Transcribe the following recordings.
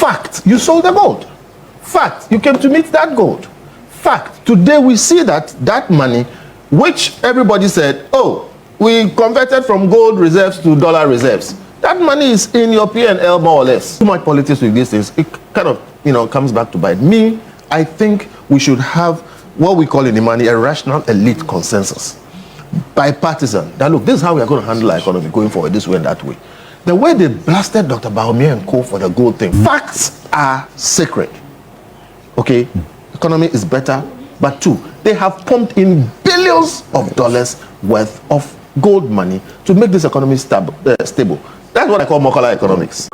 Fact, you sold the gold. Fact, you came to meet that gold. Fact, today we see that money, which everybody said, oh, we converted from gold reserves to dollar reserves. That money is in your P&L more or less. Too much politics with these things. It kind of, comes back to bite me. I think we should have what we call in Imani a rational elite consensus. Bipartisan. That look, this is how we are going to handle our economy going forward, this way and that way. The way they blasted Dr. Bawumia and Co for the gold thing. Facts are sacred. Okay? Economy is better. But two, they have pumped in billions of dollars worth of gold money to make this economy stable. That's what I call Mokola economics.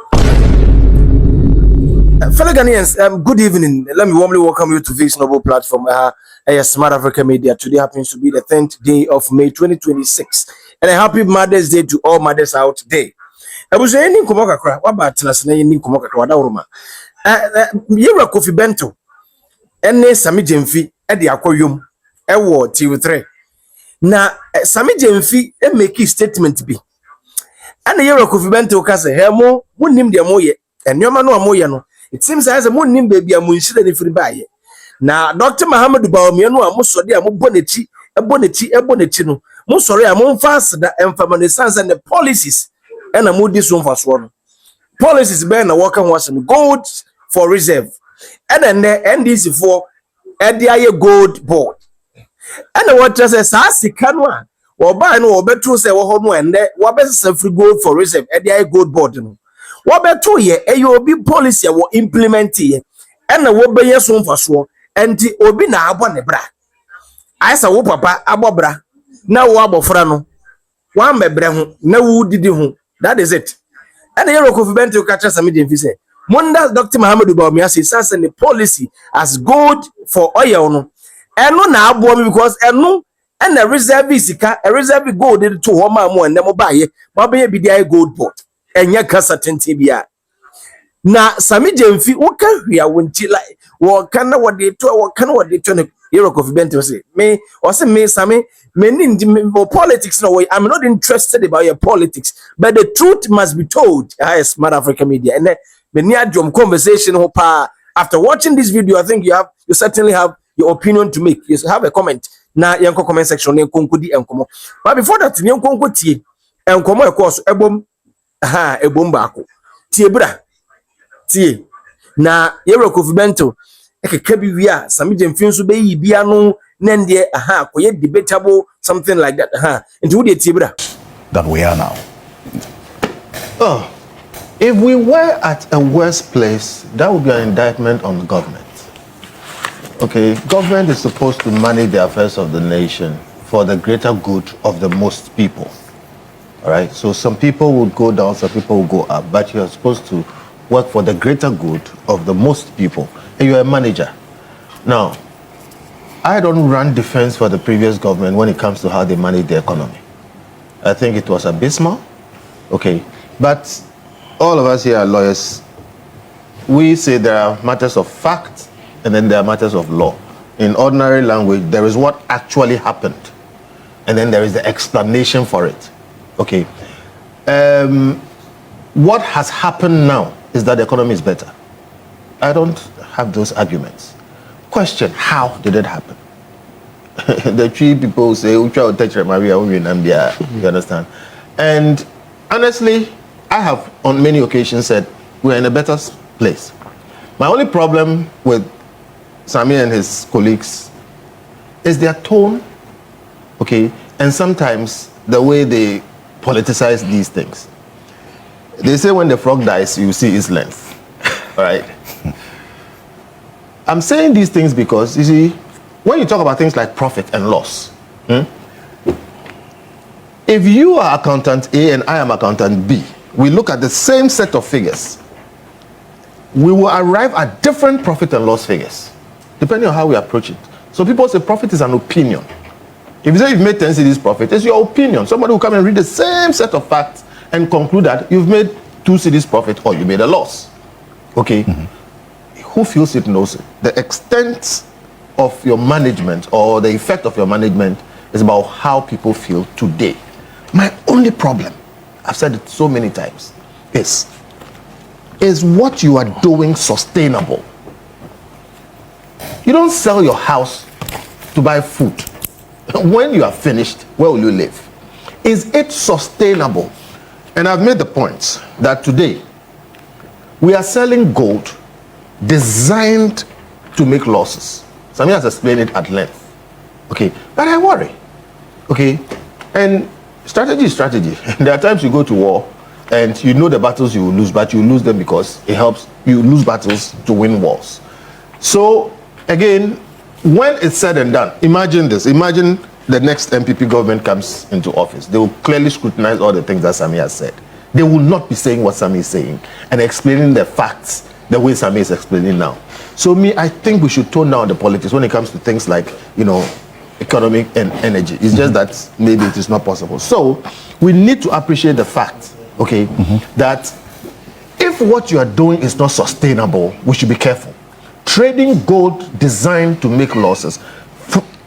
Fellow Ghanaians, good evening. Let me warmly welcome you to this noble platform. Smart Africa Media. Today happens to be the 10th day of May 2026. And a happy Mother's Day to all mothers out there. I was saying, what about Kofi Bentil and Sammy Gyamfi at the aquarium. TV3. Now, Sammy Gyamfi make a statement be. And the Kofi Bentil kase hemo munim dia moye enwema no amoye no it seems as a munim baby amunshire ne firi baye na Dr. Muhammad Bawumia no amosode amobonechi ebonechi no musore amomfa aseda emfama ne sense and the policies and amodi so mfaso no policies be na work ho asem gold for reserve and then NDC for aye gold board and what just say sika no a oba no obeto say wo ho no ende wo be free gold for reserve aye gold board no wo beto ye obi policy wo implement ye and wo be yeso mfaso enti obi na abo ne bra aisa wo papa abobra na wo abofra no wa mebre ho na wo didi ho that is it and the Kofi Bentil catch Sammy Gyamfi say Munda Dr. Muhammad Bawumia says the policy as gold for oil no eno na abo me because eno and the reserve sika a reserve gold to home mo and them buy ma be bi dey gold board enya kasa tenti bia na Sammy Gyamfi wo ka hwia wonti like wo kana wo dey to no Kofi Bentil say me or say me Sammy me politics no way I'm not interested about your politics but the truth must be told. Smart Africa Media and me near jom conversation ho pa after watching this video I think you certainly have your opinion to make. You have a comment na yanko comment section na konkodi enkomo but before that yanko tie enkomo e course ebom baako tie bra tie na Kofi Bentil ekeka bi wi a Sammy Gyamfi nso be yi bia no na ndie koye debatable something like that into wo dey tie bra that we are now. If we were at a worse place, that would be an indictment on the government. Okay, government is supposed to manage the affairs of the nation for the greater good of the most people. All right, so some people would go down, some people will go up, but you're supposed to work for the greater good of the most people, and you're a manager. Now, I don't run defense for the previous government when it comes to how they manage the economy. I think it was abysmal, okay, but all of us here are lawyers. We say there are matters of fact and then there are matters of law. In ordinary language, there is what actually happened and then there is the explanation for it. Okay. What has happened now is that the economy is better. I don't have those arguments. Question, how did it happen? The three people say, you understand? And honestly, I have on many occasions said we're in a better place. My only problem with Sammy and his colleagues is their tone, okay, and sometimes the way they politicize these things. They say when the frog dies, you see its length, all right? I'm saying these things because, you see, when you talk about things like profit and loss, if you are accountant A and I am accountant B, we look at the same set of figures, we will arrive at different profit and loss figures, depending on how we approach it. So people say profit is an opinion. If you say you've made 10 cedis profit, it's your opinion. Somebody will come and read the same set of facts and conclude that you've made 2 cedis profit or you made a loss. Okay? Who feels it knows it. The extent of your management or the effect of your management is about how people feel today. My only problem, I've said it so many times, is is what you are doing sustainable? You don't sell your house to buy food. When you are finished, where will you live? Is it sustainable? And I've made the point that today we are selling gold designed to make losses. Sammy has explained it at length. Okay, but I worry. Okay, and strategy is strategy. There are times you go to war and you know the battles you will lose, but you lose them because it helps you lose battles to win wars. So again, when it's said and done, imagine this. Imagine the next MPP government comes into office. They will clearly scrutinize all the things that Sammy has said. They will not be saying what Sammy is saying and explaining the facts the way Sammy is explaining now. So I think we should tone down the politics when it comes to things like, economic and energy. It's just that maybe it is not possible. So we need to appreciate the fact, okay, that if what you are doing is not sustainable, we should be careful. Trading gold designed to make losses.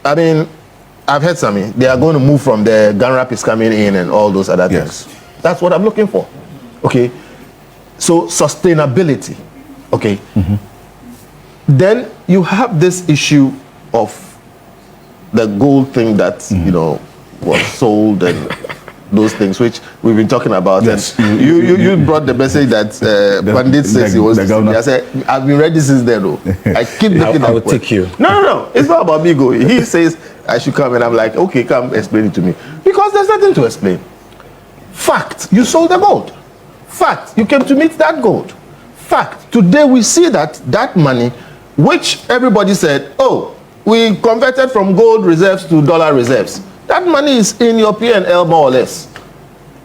I mean, I've heard Sammy, they are going to move from the gun rap is coming in and all those other things. That's what I'm looking for. Okay. So sustainability. Okay. Then you have this issue of the gold thing that, was sold and those things which we've been talking about. Yes. And you brought the message that Pandit says he was. I said, I've been ready since then. Though. I keep looking I will take you. No. It's not about me going. He says I should come, and I'm like, okay, come explain it to me. Because there's nothing to explain. Fact, you sold the gold. Fact, you came to meet that gold. Fact, today we see that money, which everybody said, oh, we converted from gold reserves to dollar reserves. That money is in your P&L more or less.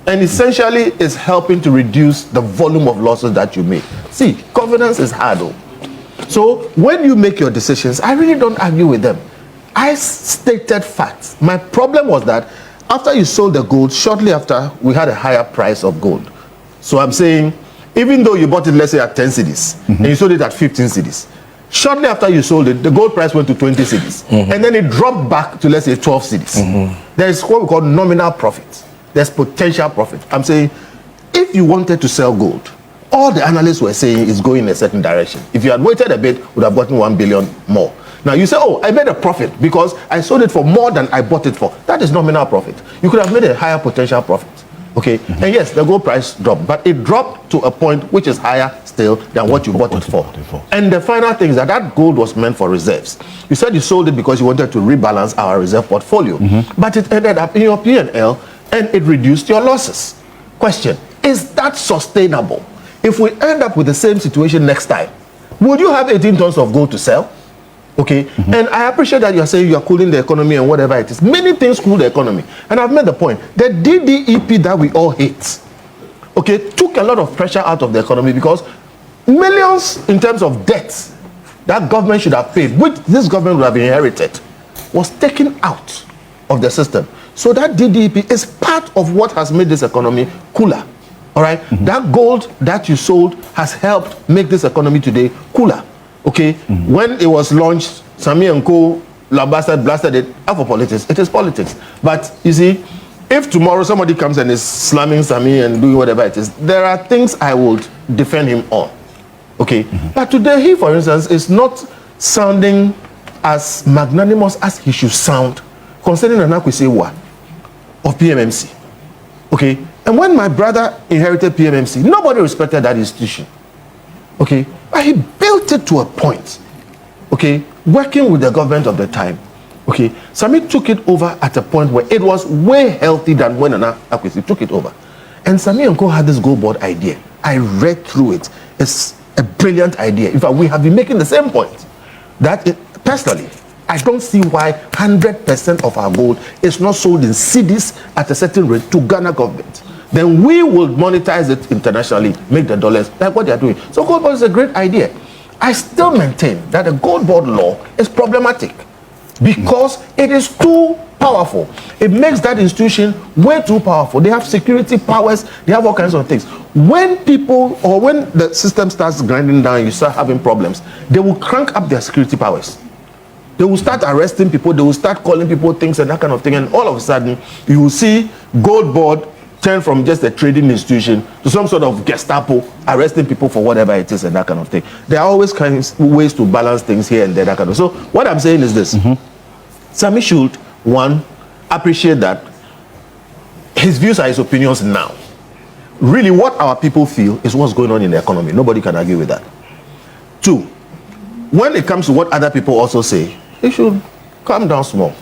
And essentially is helping to reduce the volume of losses that you make. See, governance is hard though. So when you make your decisions, I really don't argue with them. I stated facts. My problem was that after you sold the gold, shortly after, we had a higher price of gold. So I'm saying, even though you bought it, let's say, at 10 cedis, and you sold it at 15 cedis, shortly after you sold it, the gold price went to 20 cedis, and then it dropped back to, let's say, 12 cedis. There is what we call nominal profit. There's potential profit. I'm saying, if you wanted to sell gold, all the analysts were saying is going in a certain direction. If you had waited a bit, would have gotten 1 billion more. Now you say, oh, I made a profit because I sold it for more than I bought it for. That is nominal profit. You could have made a higher potential profit. Okay, and yes, the gold price dropped, but it dropped to a point which is higher still than what you bought it for. And the final thing is that gold was meant for reserves. You said you sold it because you wanted to rebalance our reserve portfolio, but it ended up in your P&L and it reduced your losses. Question, is that sustainable? If we end up with the same situation next time, would you have 18 tons of gold to sell? Okay, and I appreciate that you're saying you're cooling the economy and whatever it is. Many things cool the economy. And I've made the point. The DDEP that we all hate, okay, took a lot of pressure out of the economy because millions in terms of debts that government should have paid, which this government would have inherited, was taken out of the system. So that DDEP is part of what has made this economy cooler. All right, that gold that you sold has helped make this economy today cooler. Okay, when it was launched, Sammy and Co. blasted it out for politics. It is politics. But you see, if tomorrow somebody comes and is slamming Sammy and doing whatever it is, there are things I would defend him on. Okay, but today he, for instance, is not sounding as magnanimous as he should sound concerning Anakwisewa of PMMC. Okay, and when my brother inherited PMMC, nobody respected that institution. Okay, but he built it to a point, okay, working with the government of the time. Okay, Sammy took it over at a point where it was way healthy than when Nana Akwesi took it over. And Sammy and Co had this gold board idea. I read through it. It's a brilliant idea. In fact, we have been making the same point. Personally, I don't see why 100% of our gold is not sold in cedis at a certain rate to Ghana government. Then we will monetize it internationally, make the dollars, like what they are doing. So gold board is a great idea. I still maintain that the gold board law is problematic because it is too powerful. It makes that institution way too powerful. They have security powers, they have all kinds of things. When people, or when the system starts grinding down, you start having problems, they will crank up their security powers. They will start arresting people, they will start calling people things and that kind of thing, and all of a sudden, you will see gold board turn from just a trading institution to some sort of Gestapo, arresting people for whatever it is and that kind of thing. There are always ways to balance things here and there, that kind of. So what I'm saying is this. Sammy should, one, appreciate that his views are his opinions now. Really, what our people feel is what's going on in the economy. Nobody can argue with that. Two, when it comes to what other people also say, he should calm down small.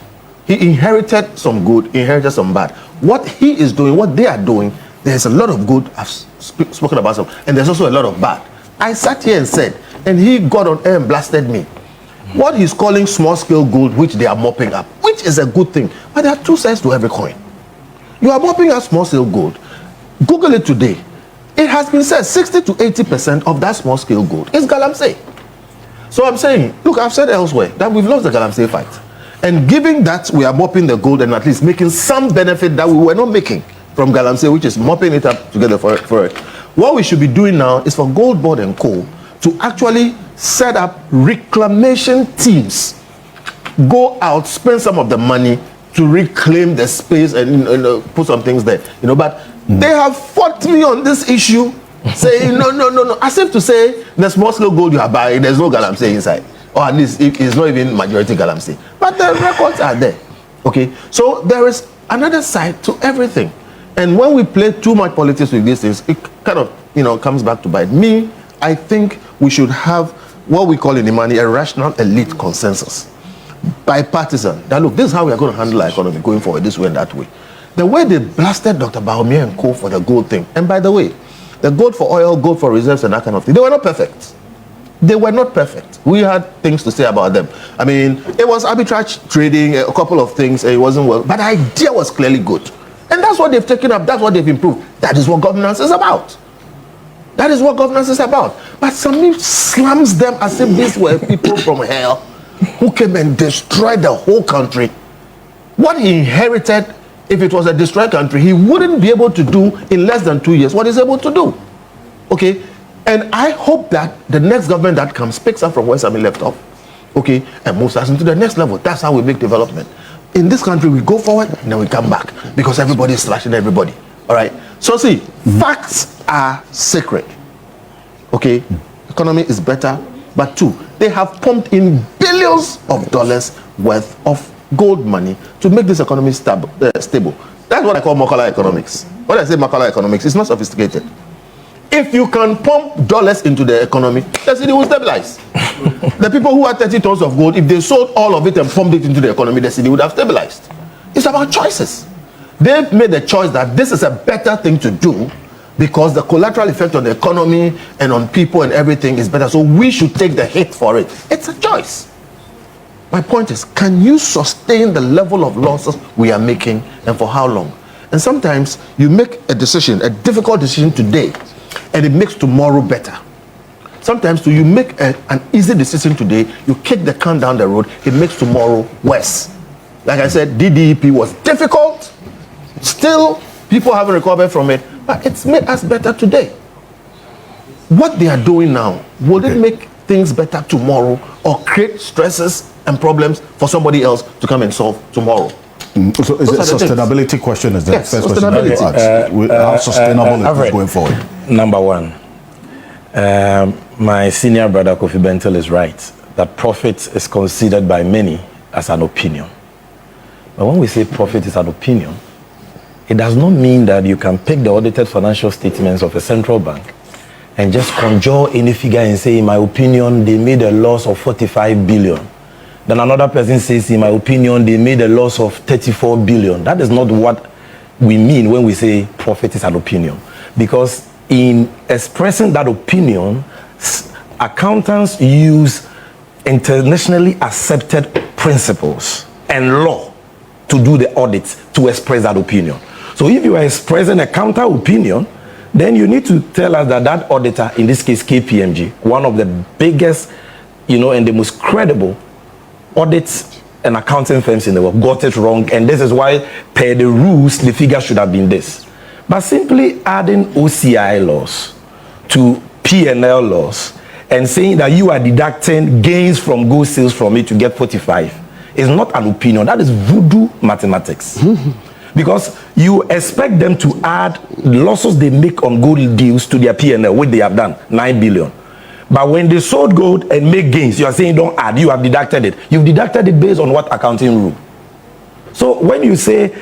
He inherited some good, inherited some bad. What he is doing, what they are doing, there's a lot of good. I've spoken about some, and there's also a lot of bad. I sat here and said, and he got on air and blasted me. What he's calling small-scale gold, which they are mopping up, which is a good thing, but there are two sides to every coin. You are mopping up small-scale gold. Google it today. It has been said 60 to 80% of that small-scale gold is galamsey. So I'm saying, look, I've said elsewhere that we've lost the galamsey fight. And given that we are mopping the gold and at least making some benefit that we were not making from galamsey, which is mopping it up together for it. What we should be doing now is for Gold Board and Co. to actually set up reclamation teams. Go out, spend some of the money to reclaim the space and put some things there. But they have fought me on this issue, saying no. As if to say the small scale gold you are buying, there's no galamsey inside. Or at least it's not even majority galamsey. But the records are there. Okay, so there is another side to everything. And when we play too much politics with these things, it kind of comes back to bite me. I think we should have what we call in Imani a rational elite consensus, bipartisan. That look, this is how we are going to handle our economy going forward, this way and that way. The way they blasted Dr. Bawumia and Co for the gold thing, and by the way, the gold for oil, gold for reserves, and that kind of thing, they were not perfect. They were not perfect. We had things to say about them. I mean, it was arbitrage trading, a couple of things, it wasn't well, but the idea was clearly good. And that's what they've taken up, that's what they've improved. That is what governance is about. That is what governance is about. But Sammy slams them as if these were people from hell who came and destroyed the whole country. What he inherited, if it was a destroyed country, he wouldn't be able to do in less than 2 years what he's able to do. Okay? And I hope that the next government that comes picks up from where Sammy left off, okay, and moves us into the next level. That's how we make development. In this country, we go forward and then we come back because everybody is slashing everybody. All right? So see, facts are sacred. Okay? Economy is better. But two, they have pumped in billions of dollars worth of gold money to make this economy stable. That's what I call Makala economics. When I say Makala economics, it's not sophisticated. If you can pump dollars into the economy, the city will stabilize. The people who had 30 tons of gold, if they sold all of it and pumped it into the economy, the city would have stabilized. It's about choices. They've made the choice that this is a better thing to do because the collateral effect on the economy and on people and everything is better. So we should take the hit for it. It's a choice. My point is, can you sustain the level of losses we are making and for how long? And sometimes you make a decision, a difficult decision today, and it makes tomorrow better. Sometimes you make an easy decision today, you kick the can down the road, it makes tomorrow worse. Like I said, DDEP was difficult. Still, people haven't recovered from it, but it's made us better today. What they are doing now, will it make things better tomorrow or create stresses and problems for somebody else to come and solve tomorrow? So is it a sustainability question? Is the yes, first question that you asked? How sustainable is this going forward? Number one, my senior brother Kofi Bentil is right that profit is considered by many as an opinion. But when we say profit is an opinion, it does not mean that you can pick the audited financial statements of a central bank and just conjure any figure and say, in my opinion, they made a loss of 45 billion. Then another person says, in my opinion, they made a loss of 34 billion. That is not what we mean when we say profit is an opinion. Because in expressing that opinion, accountants use internationally accepted principles and law to do the audit to express that opinion. So if you are expressing a counter opinion, then you need to tell us that that auditor, in this case KPMG, one of the biggest, and the most credible audits and accounting firms in the world, got it wrong, and this is why, per the rules, the figure should have been this. But simply adding OCI laws to P&L laws and saying that you are deducting gains from gold sales from it to get 45 is not an opinion. That is voodoo mathematics. because you expect them to add losses they make on gold deals to their P&L, which they have done, 9 billion. But when they sold gold and make gains, you are saying don't add, you have deducted it. You've deducted it based on what accounting rule? So when you say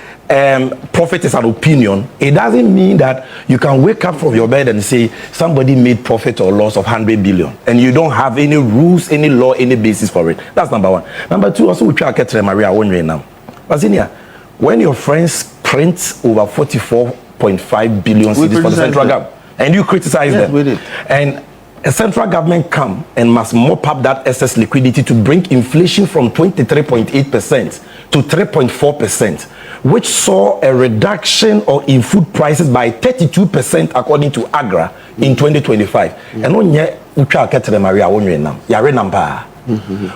profit is an opinion, it doesn't mean that you can wake up from your bed and say somebody made profit or loss of 100 billion and you don't have any rules, any law, any basis for it. That's number one. Number two, also we try to get Maria now. When your friends print over 44.5 billion cedis for the central government and you criticize them, we did. And a central government come and must mop up that excess liquidity to bring inflation from 23.8% to 3.4%, which saw a reduction in food prices by 32% according to Agra in 2025. And on ye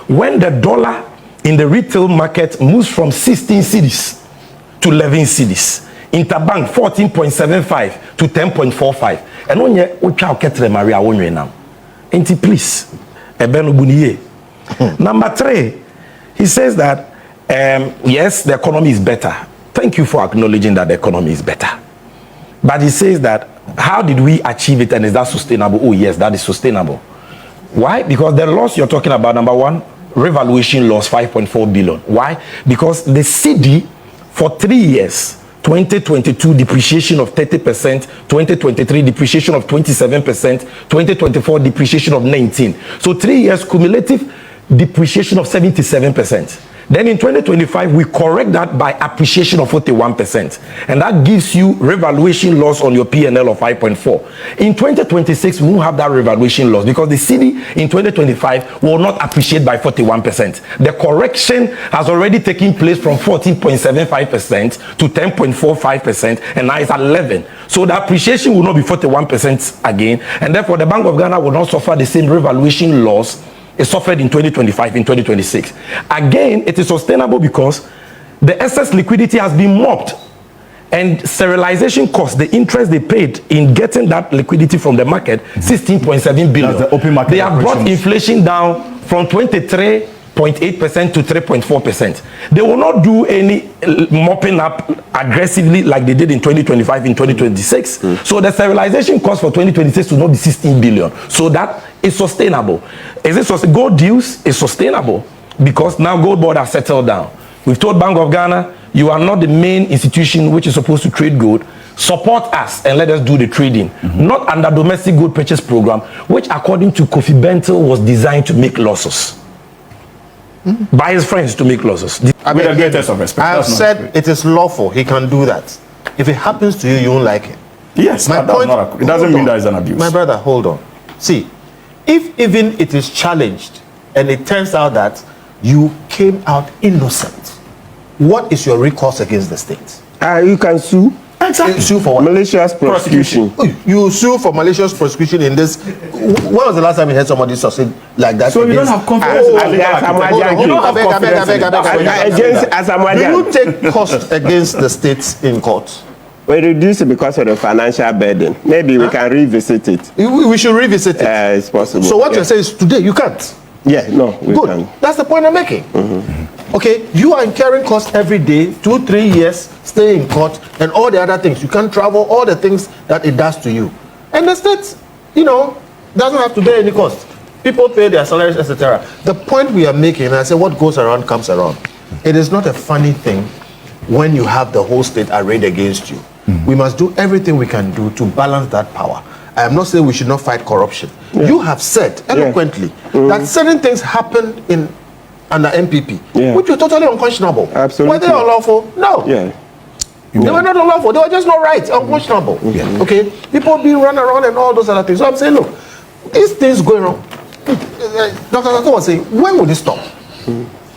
when the dollar in the retail market moves from 16 cedis to 11 cedis, interbank 14.75 to 10.45, and on ye Maria Enti please, Number three, he says that yes, the economy is better. Thank you for acknowledging that the economy is better. But he says that how did we achieve it and is that sustainable? Oh yes, that is sustainable. Why? Because the loss you're talking about, number one, revaluation loss 5.4 billion. Why? Because the cedi for 3 years, 2022 depreciation of 30%, 2023 depreciation of 27%, 2024 depreciation of 19%. So 3 years cumulative depreciation of 77%. Then in 2025, we correct that by appreciation of 41%. And that gives you revaluation loss on your P&L of 5.4. In 2026, we won't have that revaluation loss because the cedi in 2025 will not appreciate by 41%. The correction has already taken place from 14.75% to 10.45%, and now it's at 11. So the appreciation will not be 41% again, and therefore the Bank of Ghana will not suffer the same revaluation loss it suffered in 2025, in 2026. Again, it is sustainable because the excess liquidity has been mopped and serialization costs, the interest they paid in getting that liquidity from the market, 16.7 billion. That's the open market they have brought inflation down from 23.8% to 3.4%. They will not do any mopping up aggressively like they did in 2025, in 2026. So the serialization cost for 2026 will not be 16 billion. So that is sustainable. Is it sustainable? Gold deals is sustainable because now gold board has settled down. We've told Bank of Ghana, you are not the main institution which is supposed to trade gold. Support us and let us do the trading. Not under domestic gold purchase program, which according to Kofi Bentil was designed to make losses. By his friends to make losses. With the greatest of respect. I have said it is lawful. He can do that. If it happens to you, you won't like it. Yes, My but point, it doesn't mean that is an abuse. My brother, hold on. See, if even it is challenged and it turns out that you came out innocent, what is your recourse against the state? You can sue. Exactly. Sue for what? Malicious prosecution. You sue for malicious prosecution in this. When was the last time you heard somebody succeed like that? So you don't have confidence in the legal You don't have confidence. Do you take cost against the states in court? We reduce it because of the financial burden. Maybe we can revisit it. We should revisit it. It's possible. So what you're saying is today you can't. Yeah, no, we Good. can. That's the point I'm making. Okay, you are incurring costs every day, 2-3 years, stay in court, and all the other things. You can't travel, all the things that it does to you. And the state, doesn't have to bear any cost. People pay their salaries, etc. The point we are making, and I say what goes around comes around. It is not a funny thing when you have the whole state arrayed against you. We must do everything we can do to balance that power. I am not saying we should not fight corruption. Yeah. You have said eloquently that certain things happen under MPP, which were totally unconscionable. Absolutely. Were they unlawful? No. Yeah. They were not unlawful. They were just not right, unconscionable. Okay? People being run around and all those other things. So I'm saying, look, these things going on. Dr. Sato was saying, when will this stop?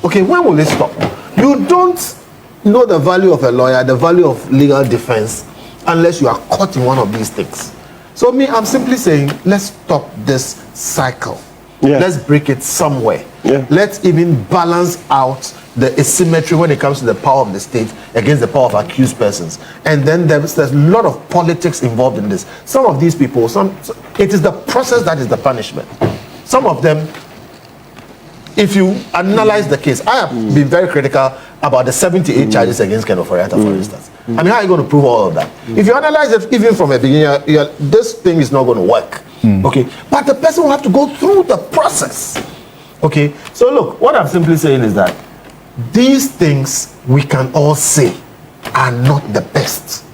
Okay, when will this stop? You don't know the value of a lawyer, the value of legal defense, unless you are caught in one of these things. So I'm simply saying, let's stop this cycle. Let's break it somewhere. Let's even balance out the asymmetry when it comes to the power of the state against the power of accused persons. And then there's a lot of politics involved in this. Some of these people, it is the process that is the punishment. Some of them, if you analyze the case, I have been very critical about the 78 charges against Ken Oforiatta, for instance. I mean, how are you going to prove all of that? If you analyze it even from a beginning, this thing is not going to work. Okay, but the person will have to go through the process. Okay, so look, what I'm simply saying is that these things we can all say are not the best.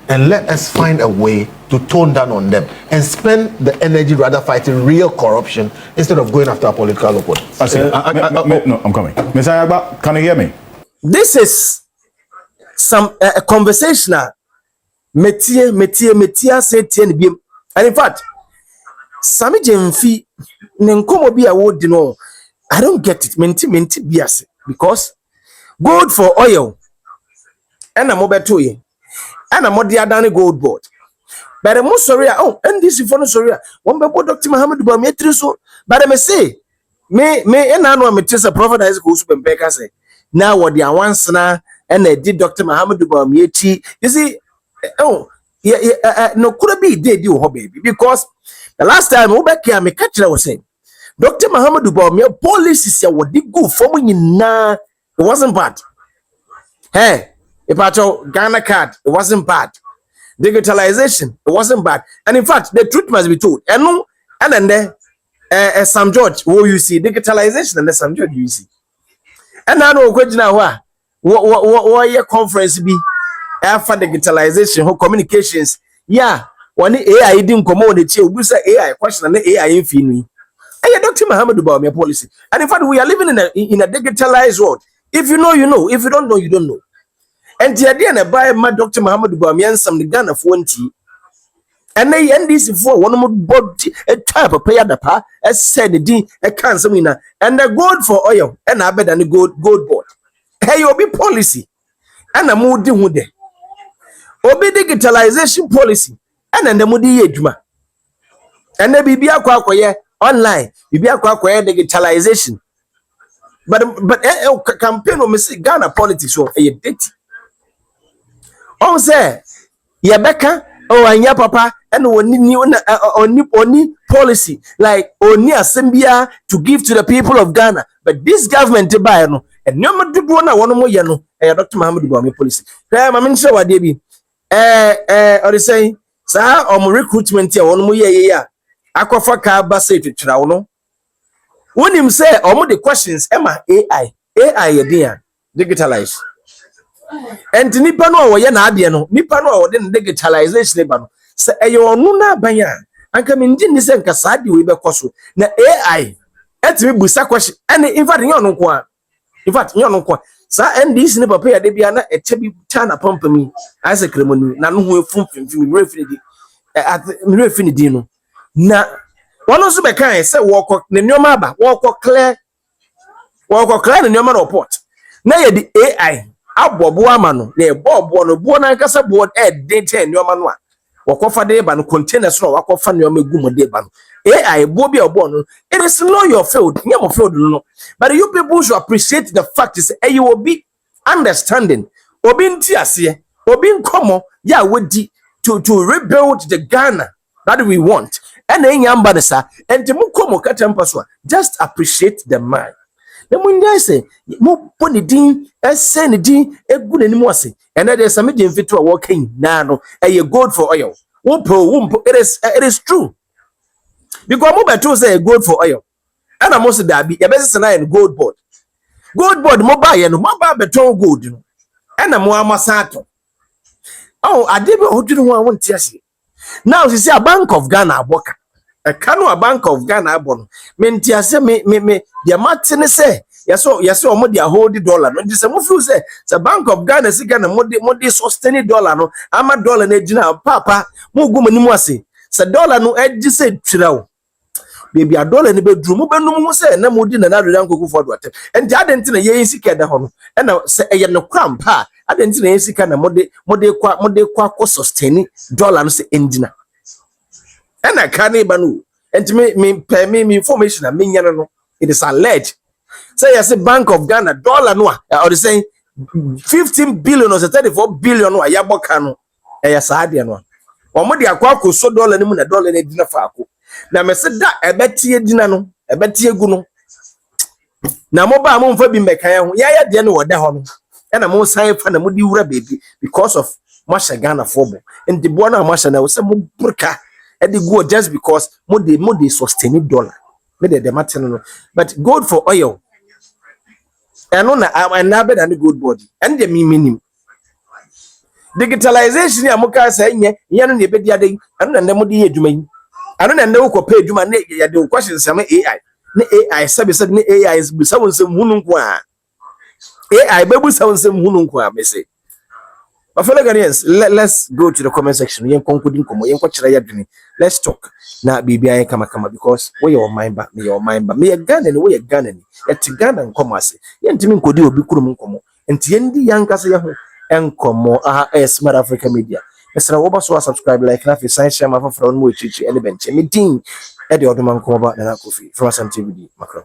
And let us find a way to tone down on them and spend the energy rather fighting real corruption instead of going after our political opponents. No, I'm coming. Mr. Ayagba, can you hear me? This is some a conversational metia say tien biem. And in fact, Sammy Gyamfi nenkomo bi a wo di no, I don't get it. Menti biase because gold for oil and a mobeto ye and a modia dani gold board. But mo sorry and this is for sorry. One be Dr. Muhammad Bawumia so but me say me and I know me tell prophet is go super beka say now what the once na and they did Dr. Muhammad Bawumia you see no could be they do baby because the last time we back here me catch I was saying Dr. Muhammad Bawumia policies ya what did go for me na it wasn't bad. Hey, if I told Ghana card, it wasn't bad. Digitalization, it wasn't bad. And in fact, the truth must be told. And no, and then there, Sam George, who you see, digitalization, and the Sam George you see. And I know question now, what your conference be after digitalization, who communications, yeah, when AI didn't come on the chair, we say AI question and AI infinity. And Dr. Muhammad Bawumia policy. And in fact, we are living in a digitalized world. If you know, you know. If you don't know, you don't know. And the idea na buy my Dr. Muhammad Bawumia some the Ghana for 20. And they end this for one more body a type of pay the pa as said the D a cancer winner and the gold for oil and I bet than the gold board. Hey, you'll be policy and a moody wood. Obi digitalization policy and then the moody ejuma. And the BBA kwakoye online, BBA kwakoye digitalization. But campaign o Miss Ghana politics so a date. On say Yabeka or anya papa and oni policy like oni asembia to give to the people of Ghana. But this government buy no and no matter one more yano Dr. Muhammad Bawumia policy. I mean sure what they be or they say sir recruitment here one more year akwafa ka ba say to tira no. When him say the questions Emma AI yedin digitalize. And nipa no wo ye na ade no nipa no wo de digitalization ba no se onu na banya anka me ndi ni se nka saade we be koso na AI etimi busa question and in fact nyon nko sa NDC ne papa ya de bia na eche bi China pampami ase kremoni na no ho efumfimfi mi refini di no na wono so be kan se wo kọ ne nyoma aba wo kọ clear ne nyoma report na ye di AI abobo ama no na ebobo no bo na nkasa bo data nyoma no a wakofa de ba no containers no wakofa nyoma gu mo de ba no AI bo bi obo no it is not your field nyama field no but you people should appreciate the fact is you will be understanding obi nti ase obi nkomo ya wodi to rebuild the Ghana that we want and enyamba de sa enti mu komo katampa so just appreciate the man. The munja say mo poni din esen din egu nanimu ase and there Sammy Gyamfi to working na no e gold for oil wumpo it is true because mo beto say gold for oil and am also da bi e be sese na gold board mo ba ye no mo ba beto gold no and am amasa ato adebe odwiri ho awon ti ase now you see a Bank of Ghana aboka a Bank of Ghana abono menti ase me dia matene say yes omo dia hold dollar no dis mo feel say the Bank of Ghana sika na mo dey sustain dollar no ama dollar na gina papa mo gu manimu ase se dollar no edi say twirawo baby a dollar ni be drum mo benum ho say na mo di na Nigerian Kofi for do enti adenti na ye sika da ho no e na se eye no krampa adenti na ye sika na mo dey kwa sustain dollar no se engina and I can't ba no enti me information na me nyane no it is alleged say yes Bank of Ghana dollar no or they say 15 billion or 34 billion no ayaboka no e saade no omo de akwa so dollar ni mu na dollar na dina fa ako na me se da ebetie dina no ebetie gu no na mo ba mo mfa bi mekan ho ya de no woda ho no ɛna mo san fa na mo di wura baby because of masha Ghana fobo and the bona masha na say mo burka e dey go just because mo dey sustain dollar me dey matter no but gold for oil ɛno na better than the gold body and the minim digitalization ya mo ka say nye no na ebedi ade ɛno na mo dey adwuma yi ɛno na wo ko pay adwuma na ya dey question say AI na AI sabi na AI is bisa won say hunu nko a AI bebu say won say hunu nko a me say my fellow Ghanaians, let's go to the comment section. Let's talk. Now, BBI kama because we your mind back, me your mind back. Me a Ghana and we a Ghana. Yet Ghana and commerce. Yentimi nkodi obi kurum nkomo. Enti yendi yankasa yaho enkomo Smart Africa Media. Esra wo ba so subscribe like na fi sign share ma for on mo chichi element. Me din e de odoman komo ba na Kofi from Sam TV Macron.